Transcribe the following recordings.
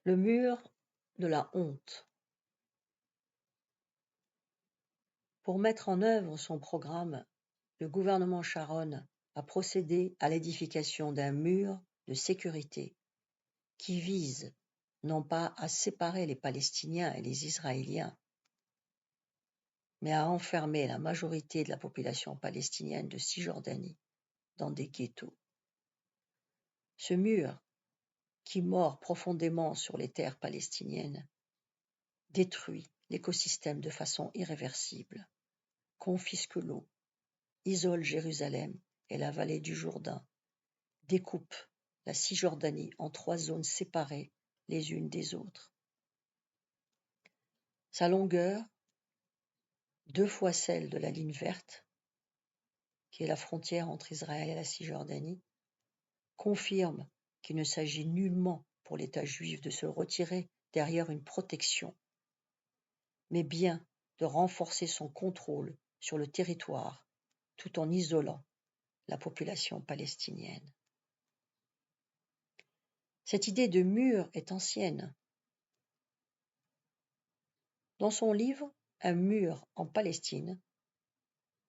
Le mur de la honte. Pour mettre en œuvre son programme, le gouvernement Sharon a procédé à l'édification d'un mur de sécurité qui vise non pas à séparer les Palestiniens et les Israéliens, mais à enfermer la majorité de la population palestinienne de Cisjordanie dans des ghettos. Ce mur, qui mord profondément sur les terres palestiniennes, détruit l'écosystème de façon irréversible, confisque l'eau, isole Jérusalem et la vallée du Jourdain, découpe la Cisjordanie en 3 zones séparées les unes des autres. Sa longueur, 2 fois celle de la ligne verte, qui est la frontière entre Israël et la Cisjordanie, confirme qu'il ne s'agit nullement pour l'État juif de se retirer derrière une protection, mais bien de renforcer son contrôle sur le territoire tout en isolant la population palestinienne. Cette idée de mur est ancienne. Dans son livre « Un mur en Palestine »,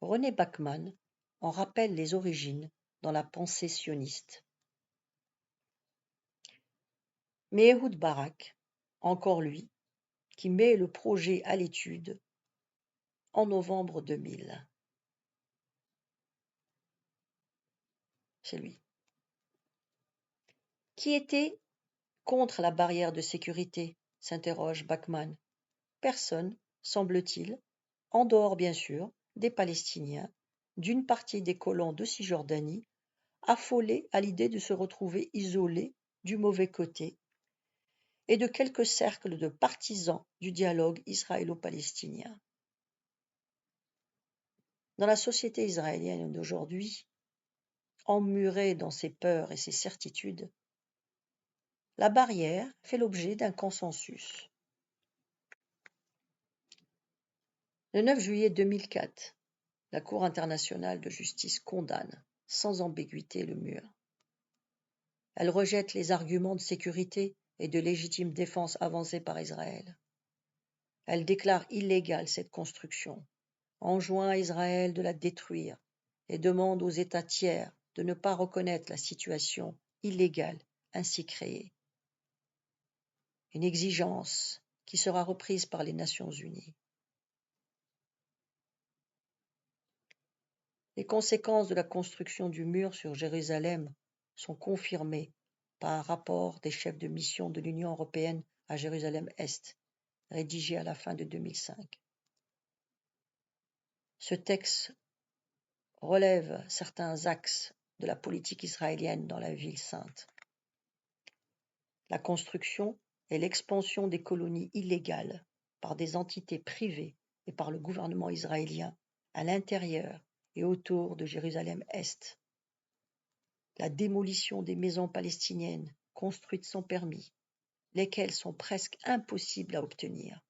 René Bachman en rappelle les origines dans la pensée sioniste. Mais Ehud Barak, encore lui, qui met le projet à l'étude en novembre 2000. C'est lui. Qui était contre la barrière de sécurité, s'interroge Bachman. Personne, semble-t-il, en dehors bien sûr des Palestiniens, d'une partie des colons de Cisjordanie, affolés à l'idée de se retrouver isolés du mauvais côté, et de quelques cercles de partisans du dialogue israélo-palestinien. Dans la société israélienne d'aujourd'hui, emmurée dans ses peurs et ses certitudes, la barrière fait l'objet d'un consensus. Le 9 juillet 2004, la Cour internationale de justice condamne sans ambiguïté le mur. Elle rejette les arguments de sécurité et de légitime défense avancés par Israël. Elle déclare illégale cette construction, enjoint à Israël de la détruire et demande aux États tiers de ne pas reconnaître la situation illégale ainsi créée. Une exigence qui sera reprise par les Nations unies. Les conséquences de la construction du mur sur Jérusalem sont confirmées par un rapport des chefs de mission de l'Union européenne à Jérusalem-Est, rédigé à la fin de 2005. Ce texte relève certains axes de la politique israélienne dans la ville sainte. La construction et l'expansion des colonies illégales par des entités privées et par le gouvernement israélien à l'intérieur et autour de Jérusalem-Est. La démolition des maisons palestiniennes construites sans permis, lesquelles sont presque impossibles à obtenir.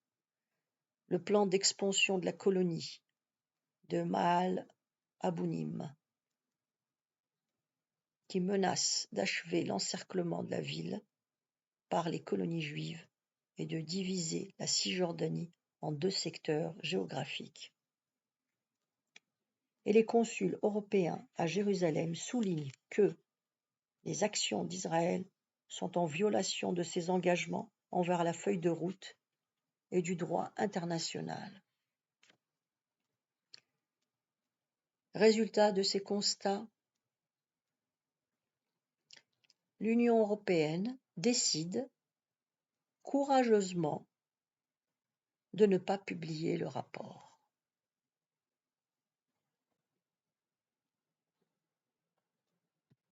Le plan d'expansion de la colonie de Maal Abounim, qui menace d'achever l'encerclement de la ville par les colonies juives et de diviser la Cisjordanie en 2 secteurs géographiques. Et les consuls européens à Jérusalem soulignent que les actions d'Israël sont en violation de ses engagements envers la feuille de route et du droit international. Résultat de ces constats, l'Union européenne décide courageusement de ne pas publier le rapport.